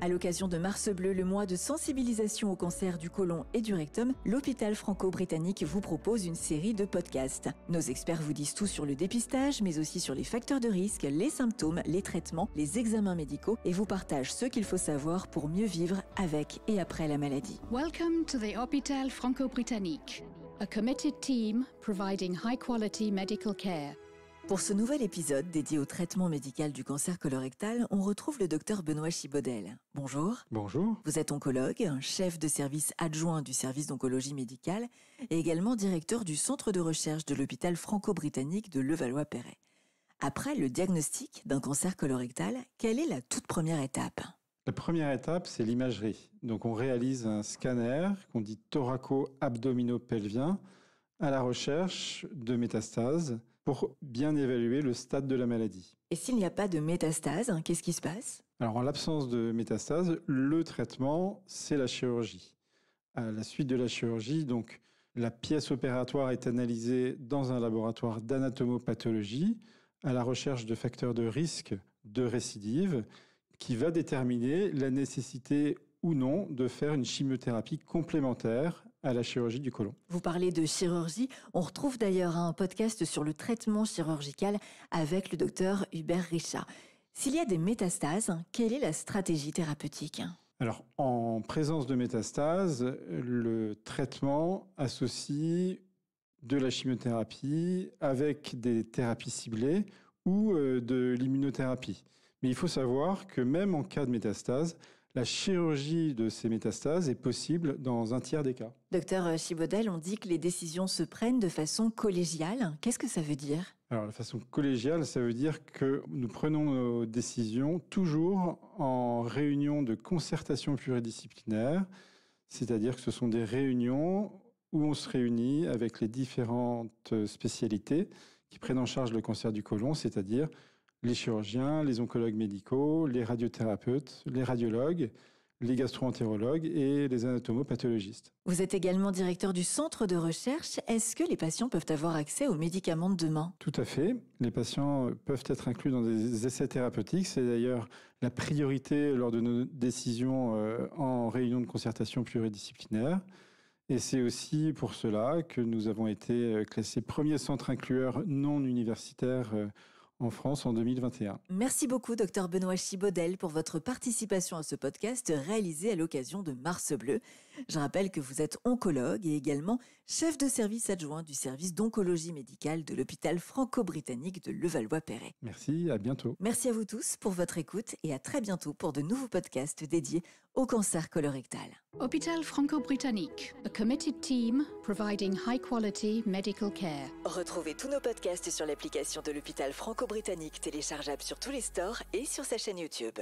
À l'occasion de Mars Bleu, le mois de sensibilisation au cancer du côlon et du rectum, l'hôpital franco-britannique vous propose une série de podcasts. Nos experts vous disent tout sur le dépistage, mais aussi sur les facteurs de risque, les symptômes, les traitements, les examens médicaux et vous partagent ce qu'il faut savoir pour mieux vivre avec et après la maladie. Welcome to the Hôpital Franco-Britannique, a committed team providing high-quality medical care. Pour ce nouvel épisode dédié au traitement médical du cancer colorectal, on retrouve le docteur Benoît Chibodel. Bonjour. Bonjour. Vous êtes oncologue, chef de service adjoint du service d'oncologie médicale et également directeur du centre de recherche de l'hôpital franco-britannique de Levallois-Perret. Après le diagnostic d'un cancer colorectal, quelle est la toute première étape ? La première étape, c'est l'imagerie. Donc on réalise un scanner qu'on dit thoraco-abdominopelvien à la recherche de métastases pour bien évaluer le stade de la maladie. Et s'il n'y a pas de métastases, qu'est-ce qui se passe ? Alors en l'absence de métastases, le traitement, c'est la chirurgie. À la suite de la chirurgie, donc, la pièce opératoire est analysée dans un laboratoire d'anatomopathologie à la recherche de facteurs de risque de récidive qui va déterminer la nécessité ou non de faire une chimiothérapie complémentaire à la chirurgie du côlon. Vous parlez de chirurgie. On retrouve d'ailleurs un podcast sur le traitement chirurgical avec le docteur Hubert Richat. S'il y a des métastases, quelle est la stratégie thérapeutique ? Alors, en présence de métastases, le traitement associe de la chimiothérapie avec des thérapies ciblées ou de l'immunothérapie. Mais il faut savoir que même en cas de métastase, la chirurgie de ces métastases est possible dans un tiers des cas. Docteur Chibodel, on dit que les décisions se prennent de façon collégiale. Qu'est-ce que ça veut dire ? Alors, la façon collégiale, ça veut dire que nous prenons nos décisions toujours en réunion de concertation pluridisciplinaire, c'est-à-dire que ce sont des réunions où on se réunit avec les différentes spécialités qui prennent en charge le cancer du côlon, c'est-à-dire les chirurgiens, les oncologues médicaux, les radiothérapeutes, les radiologues, les gastro-entérologues et les anatomopathologistes. Vous êtes également directeur du centre de recherche. Est-ce que les patients peuvent avoir accès aux médicaments de demain ? Tout à fait. Les patients peuvent être inclus dans des essais thérapeutiques. C'est d'ailleurs la priorité lors de nos décisions en réunion de concertation pluridisciplinaire. Et c'est aussi pour cela que nous avons été classés premier centre inclueur non universitaire en France en 2021. Merci beaucoup, Dr Benoît Chibodel, pour votre participation à ce podcast réalisé à l'occasion de Mars Bleu. Je rappelle que vous êtes oncologue et également chef de service adjoint du service d'oncologie médicale de l'hôpital franco-britannique de Levallois-Perret. Merci, à bientôt. Merci à vous tous pour votre écoute et à très bientôt pour de nouveaux podcasts dédiés au cancer colorectal. Hôpital Franco-Britannique, a committed team providing high-quality medical care. Retrouvez tous nos podcasts sur l'application de l'hôpital franco-britannique téléchargeable sur tous les stores et sur sa chaîne YouTube.